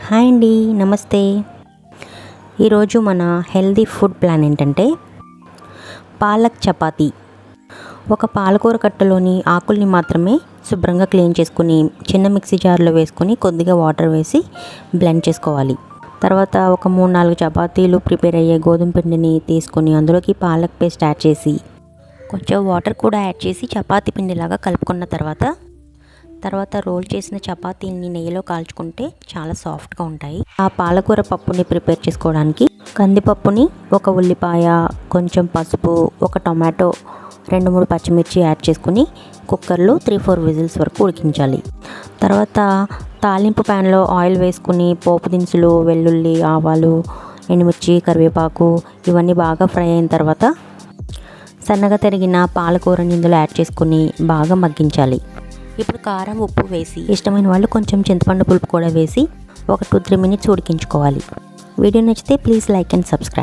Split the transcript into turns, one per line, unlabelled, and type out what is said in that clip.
Hi అండి, నమస్తే. ఈరోజు మన హెల్దీ ఫుడ్ ప్లాన్ ఏంటంటే పాలక్ చపాతీ. ఒక పాలకూర కట్టలోని ఆకుల్ని మాత్రమే శుభ్రంగా క్లీన్ చేసుకుని చిన్న మిక్సీ జార్లో వేసుకొని కొద్దిగా వాటర్ వేసి బ్లెండ్ చేసుకోవాలి. తర్వాత ఒక 3-4 చపాతీలు ప్రిపేర్ అయ్యే గోధుమ పిండిని తీసుకొని అందులోకి పాలక్ పేస్ట్ యాడ్ చేసి కొంచెం వాటర్ కూడా యాడ్ చేసి చపాతీ పిండిలాగా కలుపుకున్న తర్వాత రోల్ చేసిన చపాతీని నెయ్యిలో కాల్చుకుంటే చాలా సాఫ్ట్గా ఉంటాయి. ఆ పాలకూర పప్పుని ప్రిపేర్ చేసుకోవడానికి కందిపప్పుని, ఒక ఉల్లిపాయ, కొంచెం పసుపు, ఒక టొమాటో, 2-3 పచ్చిమిర్చి యాడ్ చేసుకుని కుక్కర్లో 3-4 విజిల్స్ వరకు ఉడికించాలి. తర్వాత తాలింపు ప్యాన్లో ఆయిల్ వేసుకుని పోపు దినుసులు, వెల్లుల్లి, ఆవాలు, ఎండుమిర్చి, కరివేపాకు ఇవన్నీ బాగా ఫ్రై అయిన తర్వాత సన్నగా తరిగిన పాలకూరని ఇందులో యాడ్ చేసుకుని బాగా మగ్గించాలి. ఇప్పుడు కారం, ఉప్పు వేసి ఇష్టమైన వాళ్ళు కొంచెం చింతపండు పులుపు కూడా వేసి ఒక 2-3 మినిట్స్ ఉడికించుకోవాలి. వీడియో నచ్చితే ప్లీజ్ లైక్ అండ్ సబ్స్క్రైబ్.